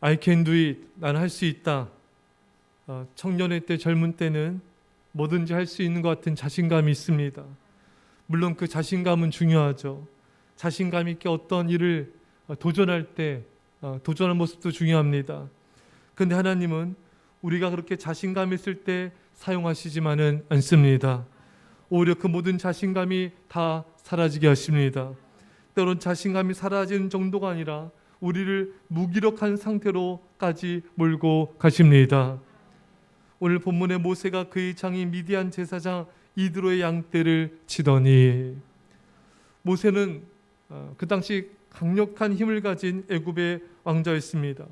I can do it. 난 할 수 있다. 청년의 때, 젊은 때는 뭐든지 할 수 있는 것 같은 자신감이 있습니다. 물론 그 자신감은 중요하죠. 자신감 있게 어떤 일을 도전할 때 도전하는 모습도 중요합니다. 그런데 하나님은 우리가 그렇게 자신감 있을 때 사용하시지만은 않습니다. 오히려 그 모든 자신감이 다 사라지게 하십니다. 때론 자신감이 사라지는 정도가 아니라 우리를 무기력한 상태로까지 몰고 가십니다. 오늘 본문의 모세가 그의 장인 미디안 제사장 이드로의 양떼를 치더니, 모세는 그 당시 강력한 힘을 가진 애굽의 왕자였습니다.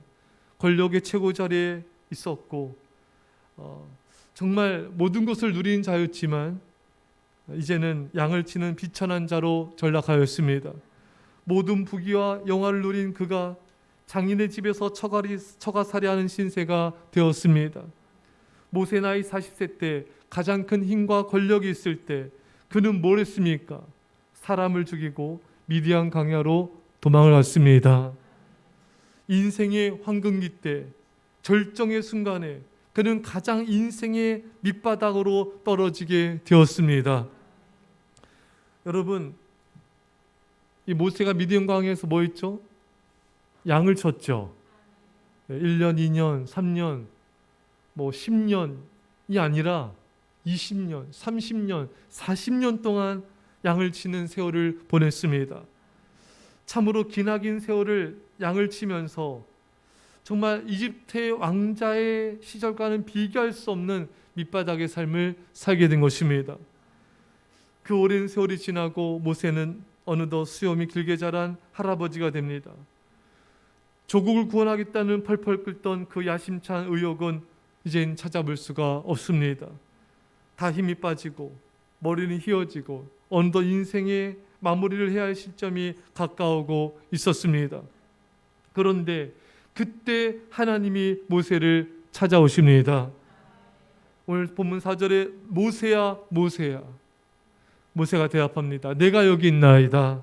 권력의 최고 자리에 있었고 정말 모든 것을 누린 자였지만 이제는 양을 치는 비천한 자로 전락하였습니다. 모든 부귀와 영화를 누린 그가 장인의 집에서 처가살이하는 신세가 되었습니다. 모세 나이 40세 때 가장 큰 힘과 권력이 있을 때 그는 뭘 했습니까? 사람을 죽이고 미디안 광야로 도망을 왔습니다. 인생의 황금기 때, 절정의 순간에 그는 가장 인생의 밑바닥으로 떨어지게 되었습니다. 여러분, 이 모세가 미디안 광야에서 뭐 했죠? 양을 쳤죠. 1년, 2년, 3년, 10년이 아니라 20년, 30년, 40년 동안 양을 치는 세월을 보냈습니다. 참으로 기나긴 세월을 양을 치면서 정말 이집트의 왕자의 시절과는 비교할 수 없는 밑바닥의 삶을 살게 된 것입니다. 그 오랜 세월이 지나고 모세는 어느덧 수염이 길게 자란 할아버지가 됩니다. 조국을 구원하겠다는 펄펄 끓던 그 야심찬 의욕은 이젠 찾아볼 수가 없습니다. 다 힘이 빠지고 머리는 휘어지고 어느덧 인생의 마무리를 해야 할 시점이 가까우고 있었습니다. 그런데 그때 하나님이 모세를 찾아오십니다. 오늘 본문 4절에 모세야 모세야, 모세가 대답합니다. 내가 여기 있나이다.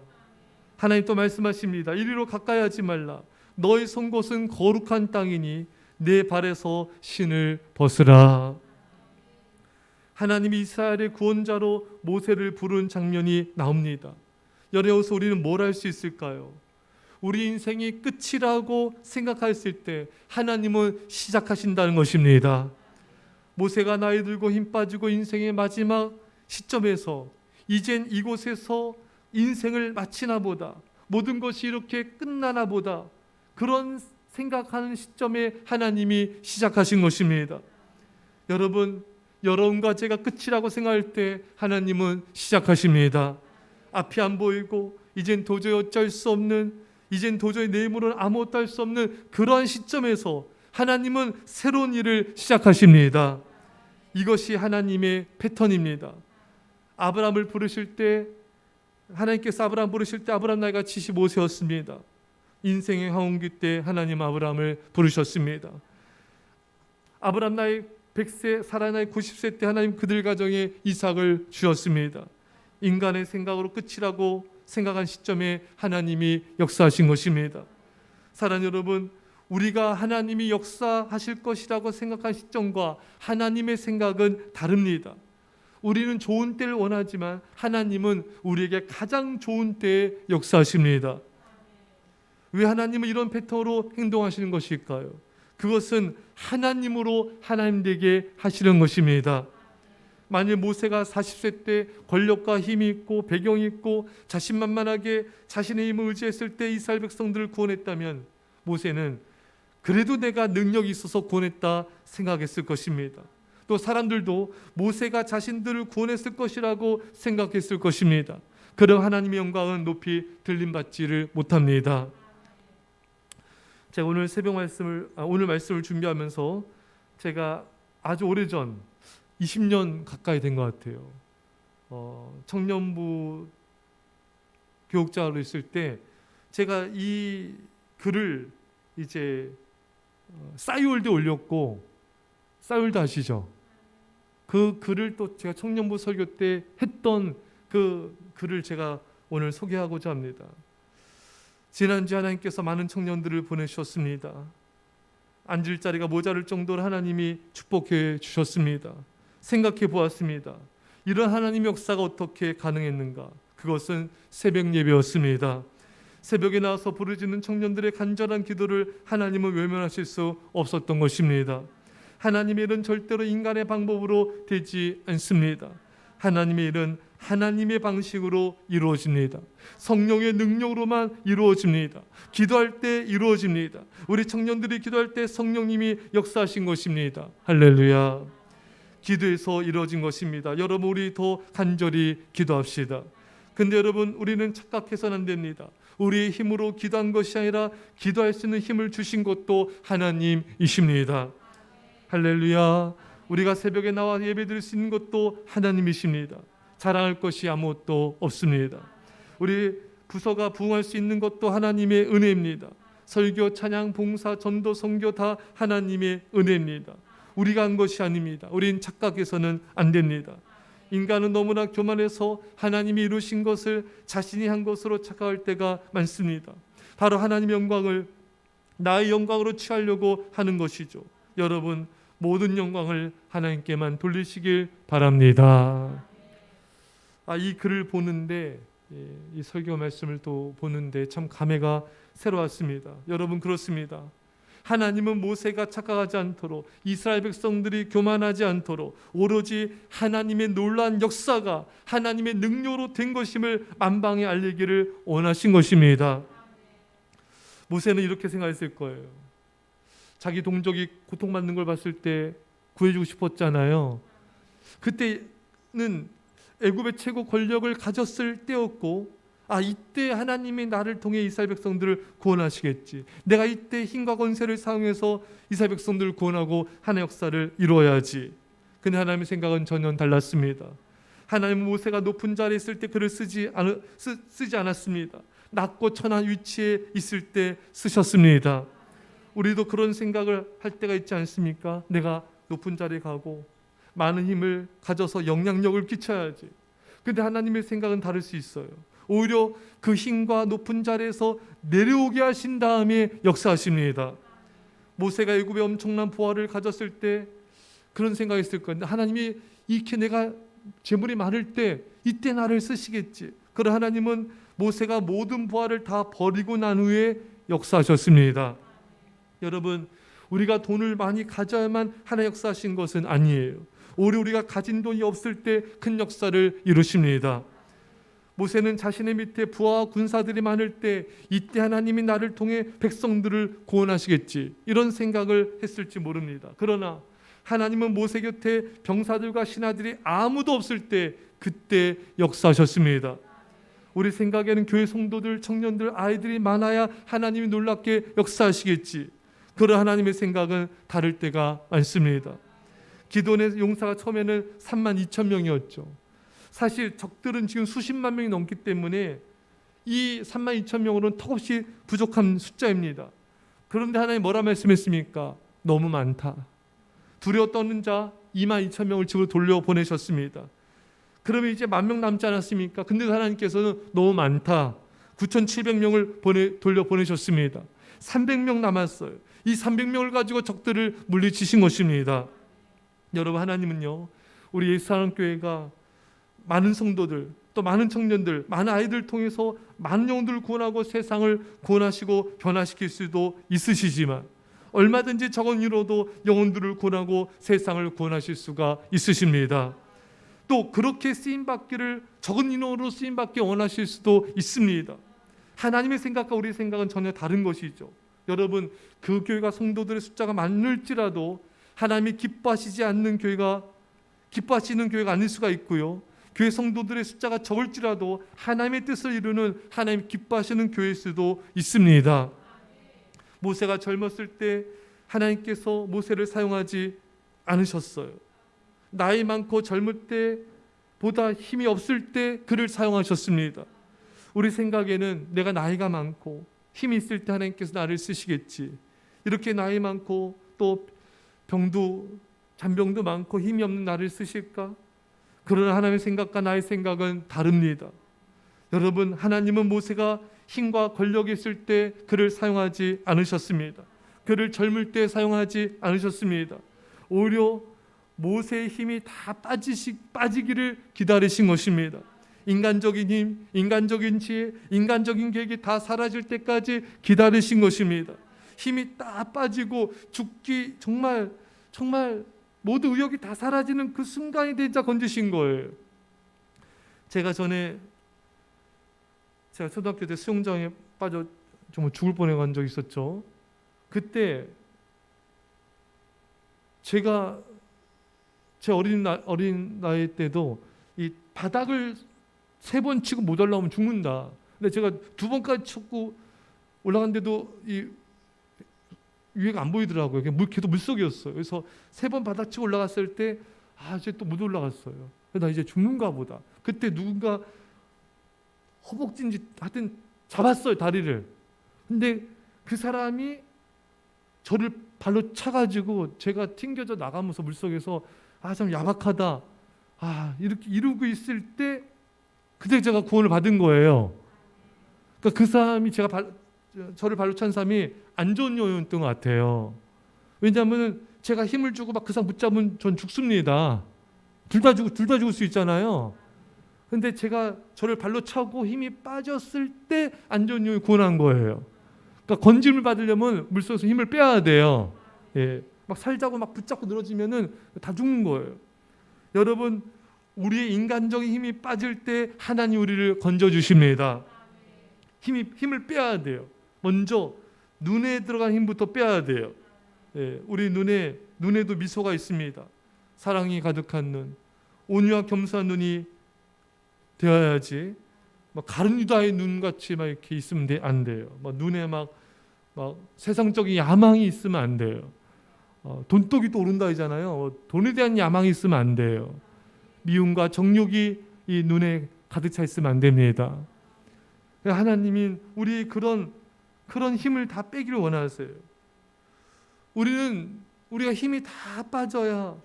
하나님 또 말씀하십니다. 이리로 가까이 하지 말라. 너의 선 곳은 거룩한 땅이니 내 발에서 신을 벗으라. 하나님이 이스라엘의 구원자로 모세를 부른 장면이 나옵니다. 여기서 우리는 뭘 할 수 있을까요? 우리 인생이 끝이라고 생각했을 때 하나님은 시작하신다는 것입니다. 모세가 나이 들고 힘 빠지고 인생의 마지막 시점에서 이젠 이곳에서 인생을 마치나 보다, 모든 것이 이렇게 끝나나 보다, 그런 생각하는 시점에 하나님이 시작하신 것입니다. 여러분, 여러분과 제가 끝이라고 생각할 때 하나님은 시작하십니다. 앞이 안 보이고 이젠 도저히 어쩔 수 없는, 이젠 도저히 내 힘으로는 아무것도 할 수 없는 그러한 시점에서 하나님은 새로운 일을 시작하십니다. 이것이 하나님의 패턴입니다. 아브라함을 부르실 때, 하나님께서 아브라함 부르실 때 아브라함 나이가 75세였습니다. 인생의 황혼기 때 하나님 아브라함을 부르셨습니다. 아브라함 나이 100세, 사라 나이 90세 때 하나님 그들 가정에 이삭을 주셨습니다. 인간의 생각으로 끝이라고 생각한 시점에 하나님이 역사하신 것입니다. 사랑하는 여러분, 우리가 하나님이 역사하실 것이라고 생각한 시점과 하나님의 생각은 다릅니다. 우리는 좋은 때를 원하지만 하나님은 우리에게 가장 좋은 때에 역사하십니다. 왜 하나님은 이런 패턴으로 행동하시는 것일까요? 그것은 하나님으로 하나님 되게 하시는 것입니다. 만일 모세가 40세 때 권력과 힘이 있고 배경이 있고 자신만만하게 자신의 힘을 의지했을 때 이스라엘 백성들을 구원했다면 모세는 그래도 내가 능력이 있어서 구원했다 생각했을 것입니다. 또 사람들도 모세가 자신들을 구원했을 것이라고 생각했을 것입니다. 그럼 하나님의 영광은 높이 들림받지를 못합니다. 제가 오늘 오늘 말씀을 준비하면서 제가 아주 오래전 20년 가까이 된 것 같아요. 청년부 교육자로 있을 때 제가 이 글을 이제 싸이월드에 올렸고, 싸이월드 아시죠? 그 글을 또 제가 청년부 설교 때 했던 그 글을 제가 오늘 소개하고자 합니다. 지난주 하나님께서 많은 청년들을 보내주셨습니다. 앉을 자리가 모자랄 정도로 하나님이 축복해 주셨습니다. 생각해 보았습니다. 이런 하나님의 역사가 어떻게 가능했는가? 그것은 새벽 예배였습니다. 새벽에 나와서 부르짖는 청년들의 간절한 기도를 하나님은 외면하실 수 없었던 것입니다. 하나님의 일은 절대로 인간의 방법으로 되지 않습니다. 하나님의 일은 하나님의 방식으로 이루어집니다. 성령의 능력으로만 이루어집니다. 기도할 때 이루어집니다. 우리 청년들이 기도할 때 성령님이 역사하신 것입니다. 할렐루야. 기도에서 이루어진 것입니다. 여러분, 우리 더 간절히 기도합시다. 근데 여러분, 우리는 착각해서는 안 됩니다. 우리의 힘으로 기도한 것이 아니라 기도할 수 있는 힘을 주신 것도 하나님이십니다. 할렐루야. 우리가 새벽에 나와 예배드릴 수 있는 것도 하나님이십니다. 자랑할 것이 아무것도 없습니다. 우리 부서가 부흥할 수 있는 것도 하나님의 은혜입니다. 설교, 찬양, 봉사, 전도, 선교 다 하나님의 은혜입니다. 우리가 한 것이 아닙니다. 우린 착각해서는 안 됩니다. 인간은 너무나 교만해서 하나님이 이루신 것을 자신이 한 것으로 착각할 때가 많습니다. 바로 하나님의 영광을 나의 영광으로 취하려고 하는 것이죠. 여러분, 모든 영광을 하나님께만 돌리시길 바랍니다. 이 글을 보는데, 이 설교 말씀을 또 보는데 참 감회가 새로웠습니다. 여러분, 그렇습니다. 하나님은 모세가 착각하지 않도록, 이스라엘 백성들이 교만하지 않도록 오로지 하나님의 놀라운 역사가 하나님의 능력으로 된 것임을 만방에 알리기를 원하신 것입니다. 모세는 이렇게 생각했을 거예요. 자기 동족이 고통받는 걸 봤을 때 구해주고 싶었잖아요. 그때는 애굽의 최고 권력을 가졌을 때였고, 이때 하나님이 나를 통해 이스라엘 백성들을 구원하시겠지. 내가 이때 힘과 권세를 사용해서 이스라엘 백성들을 구원하고 하나의 역사를 이루어야지. 근데 하나님의 생각은 전혀 달랐습니다. 하나님은 모세가 높은 자리에 있을 때 글을 쓰지 않았습니다. 낮고 천한 위치에 있을 때 쓰셨습니다. 우리도 그런 생각을 할 때가 있지 않습니까? 내가 높은 자리에 가고 많은 힘을 가져서 영향력을 끼쳐야지. 근데 하나님의 생각은 다를 수 있어요. 오히려 그 힘과 높은 자리에서 내려오게 하신 다음에 역사하십니다. 모세가 애굽의 엄청난 부하를 가졌을 때 그런 생각이 있을 거예요. 하나님이 이렇게 내가 재물이 많을 때 이때 나를 쓰시겠지. 그러나 하나님은 모세가 모든 부하를 다 버리고 난 후에 역사하셨습니다. 여러분, 우리가 돈을 많이 가져야만 하나님 역사하신 것은 아니에요. 오히려 우리가 가진 돈이 없을 때 큰 역사를 이루십니다. 모세는 자신의 밑에 부하와 군사들이 많을 때 이때 하나님이 나를 통해 백성들을 구원하시겠지, 이런 생각을 했을지 모릅니다. 그러나 하나님은 모세 곁에 병사들과 신하들이 아무도 없을 때 그때 역사하셨습니다. 우리 생각에는 교회 성도들, 청년들, 아이들이 많아야 하나님이 놀랍게 역사하시겠지. 그러나 하나님의 생각은 다를 때가 많습니다. 기도원의 용사가 처음에는 32,000명이었죠. 사실 적들은 지금 수십만 명이 넘기 때문에 이 32,000명으로는 턱없이 부족한 숫자입니다. 그런데 하나님 뭐라 말씀했습니까? 너무 많다. 두려워 떠는 자 22,000명을 집으로 돌려보내셨습니다. 그러면 이제 10,000명 남지 않았습니까? 근데 하나님께서는 너무 많다. 9,700명을 돌려보내셨습니다. 300명 남았어요. 이 300명을 가지고 적들을 물리치신 것입니다. 여러분, 하나님은요, 우리 예수사랑교회가 많은 성도들, 또 많은 청년들, 많은 아이들 통해서 많은 영혼들을 구원하고 세상을 구원하시고 변화시킬 수도 있으시지만 얼마든지 적은 일로도 영혼들을 구원하고 세상을 구원하실 수가 있으십니다. 또 그렇게 쓰임받기를 적은 인원으로 쓰임받기 원하실 수도 있습니다. 하나님의 생각과 우리의 생각은 전혀 다른 것이죠. 여러분, 그 교회가 성도들의 숫자가 많을지라도 하나님이 기뻐하시지 않는 교회가, 기뻐하시는 교회가 아닐 수가 있고요, 교회 성도들의 숫자가 적을지라도 하나님의 뜻을 이루는 하나님 기뻐하시는 교회일 수도 있습니다. 모세가 젊었을 때 하나님께서 모세를 사용하지 않으셨어요. 나이 많고 젊을 때보다 힘이 없을 때 그를 사용하셨습니다. 우리 생각에는 내가 나이가 많고 힘이 있을 때 하나님께서 나를 쓰시겠지, 이렇게 나이 많고 또 잔병도 많고 힘이 없는 나를 쓰실까? 그러나 하나님의 생각과 나의 생각은 다릅니다. 여러분, 하나님은 모세가 힘과 권력이 있을 때 그를 사용하지 않으셨습니다. 그를 젊을 때 사용하지 않으셨습니다. 오히려 모세의 힘이 다 빠지기를 기다리신 것입니다. 인간적인 힘, 인간적인 지혜, 인간적인 계획이 다 사라질 때까지 기다리신 것입니다. 힘이 딱 빠지고 죽기 정말 모두 의욕이 다 사라지는 그 순간이 되자 건지신 거예요. 제가 초등학교 때 수영장에 빠져 정말 죽을 뻔해간 적이 있었죠. 그때 제가 제 어린 나이 때도 이 바닥을 3번 치고 못 올라오면 죽는다. 근데 제가 2번까지 쳤고 올라갔는데도 이 위에가 안 보이더라고요. 계속 물속이었어요. 그래서 3번 바닥 치고 올라갔을 때 이제 또 못 올라갔어요. 나 이제 죽는가 보다. 그때 누군가 허벅지인지 하여튼 잡았어요, 다리를. 근데 그 사람이 저를 발로 차가지고 제가 튕겨져 나가면서 물속에서 참 야박하다. 이렇게 이러고 있을 때 그때 제가 구원을 받은 거예요. 그러니까 그 사람이 저를 발로 찬 사람이 안 좋은 요였던 것 같아요. 왜냐하면 제가 힘을 주고 막 그 사람 붙잡으면 전 죽습니다. 둘 다 죽을 수 있잖아요. 근데 제가 저를 발로 차고 힘이 빠졌을 때 안 좋은 요에 구원한 거예요. 그러니까 건짐을 받으려면 물속에서 힘을 빼야 돼요. 막 살자고 막 붙잡고 늘어지면은 다 죽는 거예요. 여러분, 우리의 인간적인 힘이 빠질 때 하나님 우리를 건져 주십니다. 힘을 빼야 돼요. 먼저 눈에 들어간 힘부터 빼야 돼요. 우리 눈에도 미소가 있습니다. 사랑이 가득한 눈, 온유와 겸손한 눈이 되어야지. 막 가룟 유다의 눈같이 막 이렇게 있으면 안 돼요. 눈에 막 세상적인 야망이 있으면 안 돼요. 돈독이 또 오른다 하잖아요. 돈에 대한 야망이 있으면 안 돼요. 미움과 정욕이 이 눈에 가득 차 있으면 안 됩니다. 하나님이 우리 그런 힘을 다 빼기를 원하세요. 우리가 힘이 다 빠져야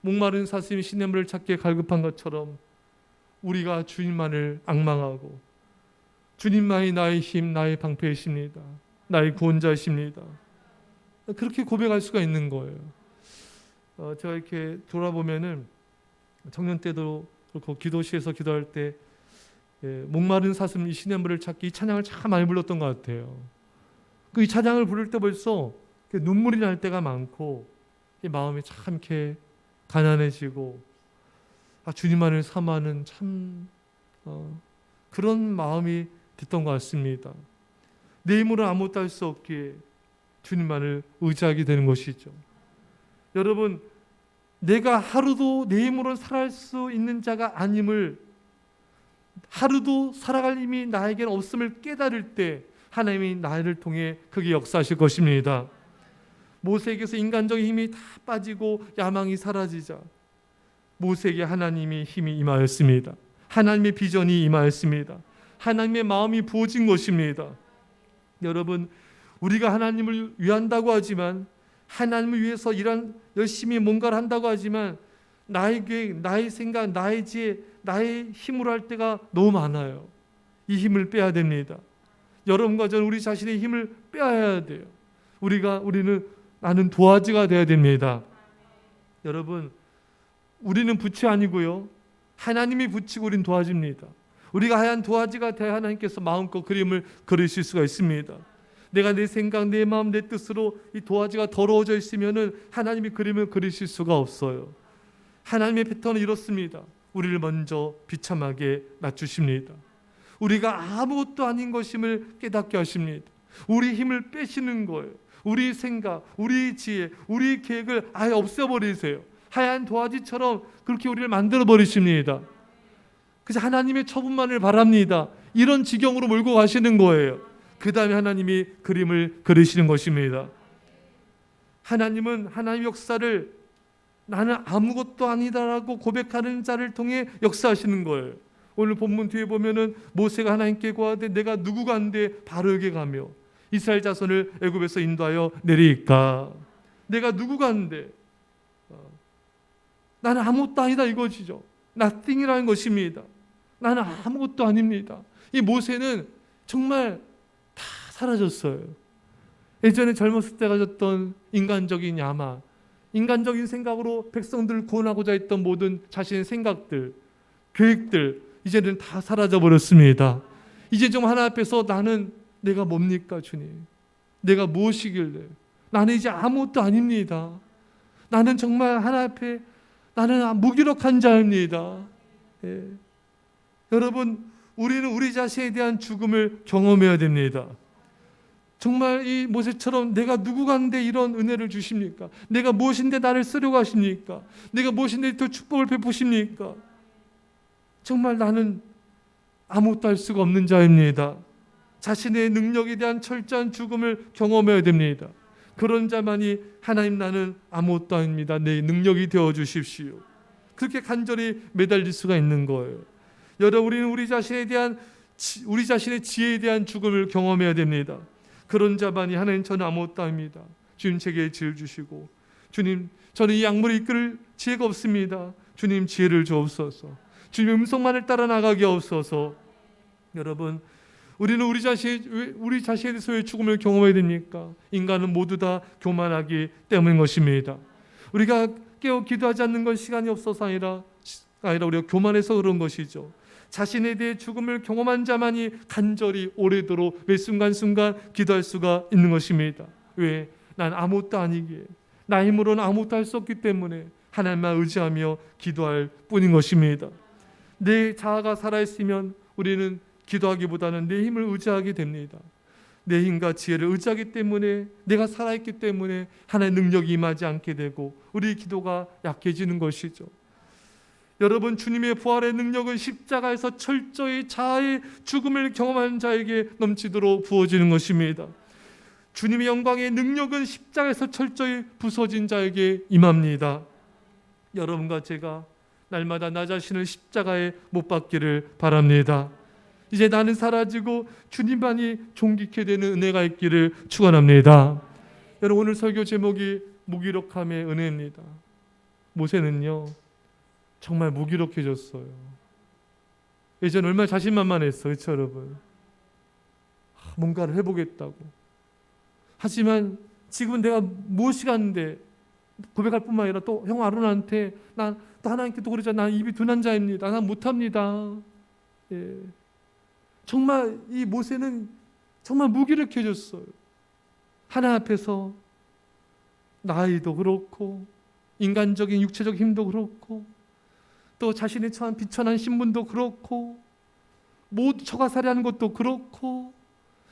목마른 사슴이 시냇물을 찾기에 갈급한 것처럼 우리가 주님만을 앙망하고 주님만이 나의 힘, 나의 방패이십니다. 나의 구원자이십니다. 그렇게 고백할 수가 있는 거예요. 제가 이렇게 돌아보면은 청년 때도 그렇고 기도실에서 기도할 때 목마른 사슴 이 시냇물을 찾기 이 찬양을 참 많이 불렀던 것 같아요. 이 찬양을 부를 때 벌써 눈물이 날 때가 많고 마음이 참 이렇게 가난해지고 주님만을 사모하는 참 그런 마음이 됐던 것 같습니다. 내 힘으로 아무것도 할 수 없기에 주님만을 의지하게 되는 것이죠. 여러분, 내가 하루도 내 힘으로 살아갈 수 있는 자가 아님을, 하루도 살아갈 힘이 나에게는 없음을 깨달을 때 하나님이 나를 통해 크게 역사하실 것입니다. 모세에게서 인간적인 힘이 다 빠지고 야망이 사라지자 모세에게 하나님의 힘이 임하였습니다. 하나님의 비전이 임하였습니다. 하나님의 마음이 부어진 것입니다. 여러분, 우리가 하나님을 위한다고 하지만, 하나님을 위해서 열심히 뭔가를 한다고 하지만 나의 계획, 나의 생각, 나의 지혜, 나의 힘으로 할 때가 너무 많아요. 이 힘을 빼야 됩니다. 여러분과 저는 우리 자신의 힘을 빼야 돼요. 나는 도화지가 되어야 됩니다. 여러분, 우리는 붓이 아니고요, 하나님이 붓이고 우리는 도화지입니다. 우리가 하얀 도화지가 되어 하나님께서 마음껏 그림을 그리실 수가 있습니다. 내가 내 생각, 내 마음, 내 뜻으로 이 도화지가 더러워져 있으면은 하나님이 그림을 그리실 수가 없어요. 하나님의 패턴은 이렇습니다. 우리를 먼저 비참하게 낮추십니다. 우리가 아무것도 아닌 것임을 깨닫게 하십니다. 우리 힘을 빼시는 거예요. 우리 생각, 우리 지혜, 우리 계획을 아예 없애버리세요. 하얀 도화지처럼 그렇게 우리를 만들어 버리십니다. 그래서 하나님의 처분만을 바랍니다. 이런 지경으로 몰고 가시는 거예요. 그 다음에 하나님이 그림을 그리시는 것입니다. 하나님은 하나님의 역사를 나는 아무것도 아니다라고 고백하는 자를 통해 역사하시는 거예요. 오늘 본문 뒤에 보면은 모세가 하나님께 구하되 내가 누구가 한데 바로에게 가며 이스라엘 자손을 애굽에서 인도하여 내리까. 내가 누구가 한데 나는 아무것도 아니다 이것이죠. nothing이라는 것입니다. 나는 아무것도 아닙니다. 이 모세는 정말 다 사라졌어요. 예전에 젊었을 때 가졌던 인간적인 야망, 인간적인 생각으로 백성들을 구원하고자 했던 모든 자신의 생각들, 계획들 이제는 다 사라져 버렸습니다. 이제 좀 하나 앞에서 나는 내가 뭡니까 주님? 내가 무엇이길래? 나는 이제 아무것도 아닙니다. 나는 정말 하나 앞에 나는 무기력한 자입니다. 예. 여러분, 우리는 우리 자신에 대한 죽음을 경험해야 됩니다. 정말 이 모세처럼 내가 누구간데 이런 은혜를 주십니까? 내가 무엇인데 나를 쓰려고 하십니까? 내가 무엇인데 또 축복을 베푸십니까? 정말 나는 아무것도 할 수가 없는 자입니다. 자신의 능력에 대한 철저한 죽음을 경험해야 됩니다. 그런 자만이 하나님 나는 아무것도 아닙니다. 내 능력이 되어 주십시오. 그렇게 간절히 매달릴 수가 있는 거예요. 여러분, 우리는 우리 자신의 지혜에 대한 죽음을 경험해야 됩니다. 그런 자만이 하나님 저는 아무것도 아닙니다. 주님 제게 지혜를 주시고, 주님 저는 이 약물을 이끌 지혜가 없습니다. 주님 지혜를 주옵소서. 주님의 음성만을 따라 나가게 하옵소서. 여러분, 우리는 우리 자신에 대해서 왜 죽음을 경험해야 됩니까? 인간은 모두 다 교만하기 때문인 것입니다. 우리가 깨어 기도하지 않는 건 시간이 없어서 아니라 우리가 교만해서 그런 것이죠. 자신에 대해 죽음을 경험한 자만이 간절히 오래도록 매 순간순간 기도할 수가 있는 것입니다. 왜? 난 아무것도 아니기에, 나 힘으로는 아무것도 할 수 없기 때문에 하나님만 의지하며 기도할 뿐인 것입니다. 내 자아가 살아있으면 우리는 기도하기보다는 내 힘을 의지하게 됩니다. 내 힘과 지혜를 의지하기 때문에, 내가 살아있기 때문에 하나님의 능력이 임하지 않게 되고 우리 기도가 약해지는 것이죠. 여러분, 주님의 부활의 능력은 십자가에서 철저히 자아의 죽음을 경험한 자에게 넘치도록 부어지는 것입니다. 주님의 영광의 능력은 십자가에서 철저히 부서진 자에게 임합니다. 여러분과 제가 날마다 나 자신을 십자가에 못 박기를 바랍니다. 이제 나는 사라지고 주님만이 존귀케 되는 은혜가 있기를 축원합니다. 여러분, 오늘 설교 제목이 무기력함의 은혜입니다. 모세는요 정말 무기력해졌어요. 예전 얼마나 자신만만했어, 그렇죠 여러분? 뭔가를 해보겠다고. 하지만 지금은 내가 무엇이 갔는데 고백할 뿐만 아니라 또 형 아론한테 난 또 하나님께 또 그러잖아. 난 입이 둔한 자입니다. 난 못합니다. 예. 정말 이 모세는 정말 무기력해졌어요. 하나님 앞에서 나이도 그렇고 인간적인 육체적 힘도 그렇고 또 자신의 처한 비천한 신분도 그렇고 저가 살해하는 것도 그렇고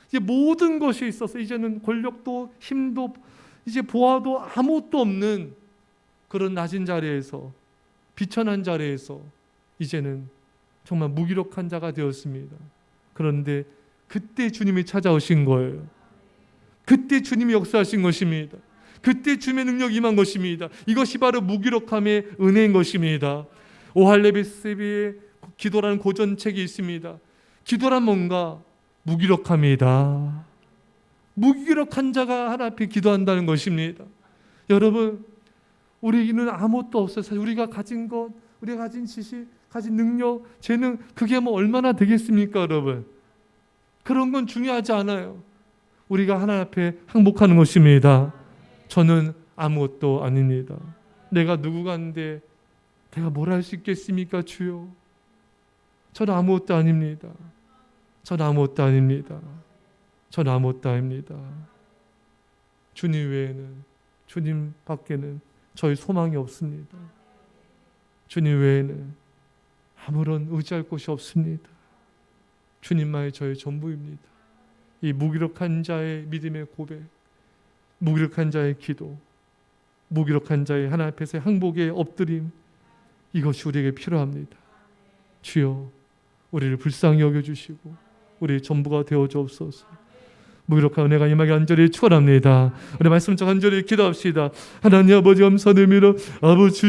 이제 모든 것이 있어서 이제는 권력도 힘도 이제 보아도 아무것도 없는 그런 낮은 자리에서, 비천한 자리에서 이제는 정말 무기력한 자가 되었습니다. 그런데 그때 주님이 찾아오신 거예요. 그때 주님이 역사하신 것입니다. 그때 주님의 능력이 임한 것입니다. 이것이 바로 무기력함의 은혜인 것입니다. 오할레비스비의 기도라는 고전책이 있습니다. 기도란 뭔가? 무기력함이다. 무기력한 자가 하나님 앞에 기도한다는 것입니다. 여러분, 우리는 아무것도 없어요. 사실 우리가 가진 것, 우리가 가진 지식, 가진 능력, 재능, 그게 뭐 얼마나 되겠습니까, 여러분? 그런 건 중요하지 않아요. 우리가 하나님 앞에 항복하는 것입니다. 저는 아무것도 아닙니다. 내가 누구간데 내가 뭘 할 수 있겠습니까, 주여? 저는 아무것도 아닙니다. 저는 아무것도 아닙니다. 저는 아무것도 아닙니다. 주님 외에는, 주님 밖에는 저희 소망이 없습니다. 주님 외에는 아무런 의지할 곳이 없습니다. 주님만이 저의 전부입니다. 이 무기력한 자의 믿음의 고백, 무기력한 자의 기도, 무기력한 자의 하나님 앞에서의 항복의 엎드림, 이것이 우리에게 필요합니다. 주여, 우리를 불쌍히 여겨주시고 우리의 전부가 되어주옵소서. 무기력한 은혜가 임하게 간절히 축원합니다. 우리 말씀처 간절히 기도합시다. 하나님 아버지 감사드립니다. 아버지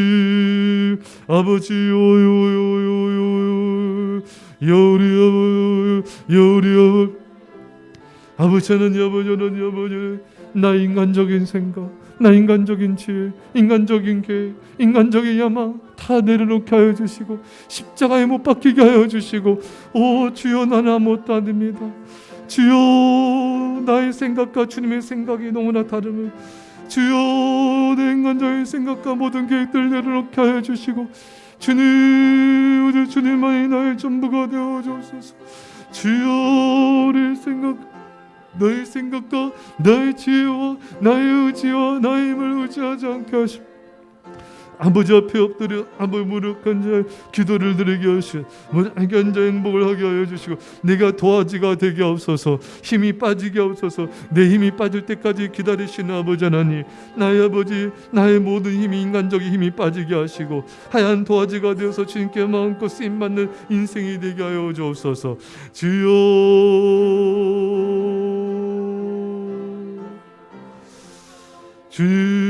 요요요요요 요리 아버지 하나님 나 인간적인 생각, 나 인간적인 지혜, 인간적인 계획, 인간적인 야망 다 내려놓게 하여 주시고 십자가에 못 박히게 하여 주시고, 오 주여, 나는 아무것도 아닙니다. 주여, 나의 생각과 주님의 생각이 너무나 다름을, 주여, 내 인간적인 생각과 모든 계획들을 내려놓게 하여 주시고, 주님, 오직 주님만이 나의 전부가 되어 주옵소서. 주여, 우리의 생각, 나의 생각과 나의 지혜와 나의 의지와 나의 힘을 의지하지 않게 하십시오. 아버지 앞에 엎드려 아버지 무릎 꿇은 기도를 드리게 하시고, 견자 행복을 하게 하여 주시고, 내가 도화지가 되게 없어서, 힘이 빠지게 없어서, 내 힘이 빠질 때까지 기다리시는 아버지 하나님, 나의 아버지, 나의 모든 힘이, 인간적인 힘이 빠지게 하시고 하얀 도화지가 되어서 주님께 마음껏 쓰임받는 인생이 되게 하여 주옵소서. 주여, 주님,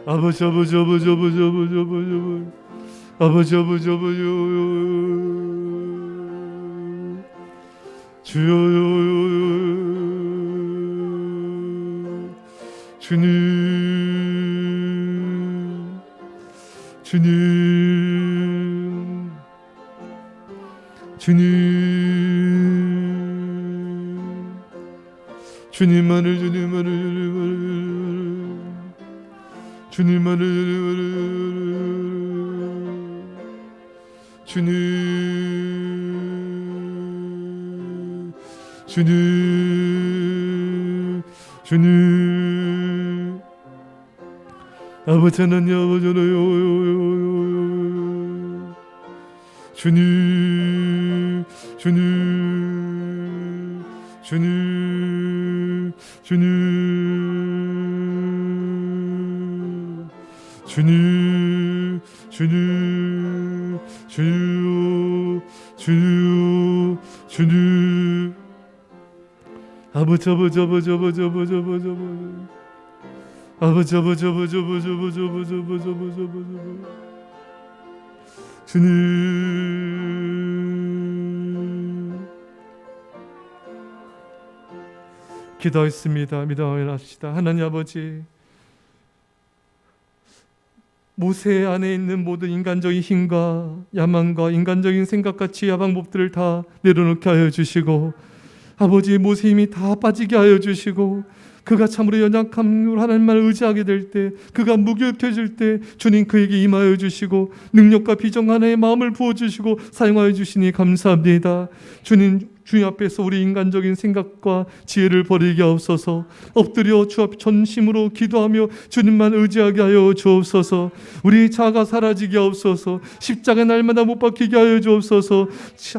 아버지, 아버지, 아버지, 아버지, 아버지, 아버지, 아버지, 아버지, 아버지, 주여, 주님, 주님, 주님, 주님만을, 주님만을, 주님만을, 주님, 주님, 주님, 아버지 하나님, 아버지 하나님, 주님, 주님, 주님, 주님, 주님, 주님, 주여, 주여, 주님, 아버지, 아버지, 아버지, 아버지, 아버지, 아버지, 아버지, 아버지, 아버지, 아버지, 아버지, 아버지, 아버지, 아버지, 아버지, 아버지, 주님, 기도했습니다. 믿어합시다. 하나님 아버지, 모세 안에 있는 모든 인간적인 힘과 야망과 인간적인 생각과 지혜와 방법들을 다 내려놓게 하여 주시고, 아버지, 모세 힘이 다 빠지게 하여 주시고, 그가 참으로 연약함으로 하나님만 의지하게 될 때, 그가 무기력해질 때 주님 그에게 임하여 주시고 능력과 비전 하나의 마음을 부어주시고 사용하여 주시니 감사합니다. 주님 앞에서 우리 인간적인 생각과 지혜를 버리게 하옵소서. 엎드려 주 앞 전심으로 기도하며 주님만 의지하게 하여 주옵소서. 우리 자아가 사라지게 하옵소서. 십자가 날마다 못 박히게 하여 주옵소서.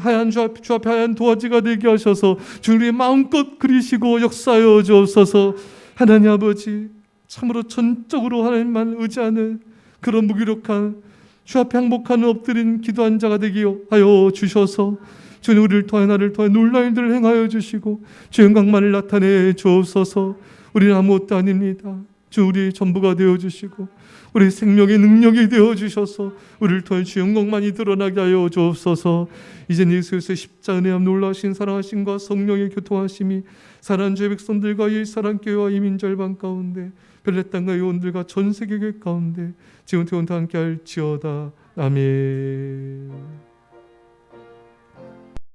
하얀 주 앞에 하얀 도화지가 되게 하셔서 주님의 마음껏 그리시고 역사하여 주옵소서. 하나님 아버지, 참으로 전적으로 하나님만 의지하는 그런 무기력한 주 앞에 항복하는 엎드린 기도한 자가 되게 하여 주셔서 주님 우리를 통해 나를 통해 놀라운 일들을 행하여 주시고 주 영광만을 나타내 주옵소서. 우리는 아무것도 아닙니다. 주 우리의 전부가 되어주시고 우리 생명의 능력이 되어주셔서 우리를 통해 주 영광만이 드러나게 하여 주옵소서. 이제 예수의 십자 은혜함 놀라신 사랑하심과 성령의 교통하심이 사랑하는 주의 백성들과 이 사랑교회와 이민절반 가운데 벨레 땅과 요원들과 전 세계교회 가운데 지금부터 함께 할지어다. 아멘.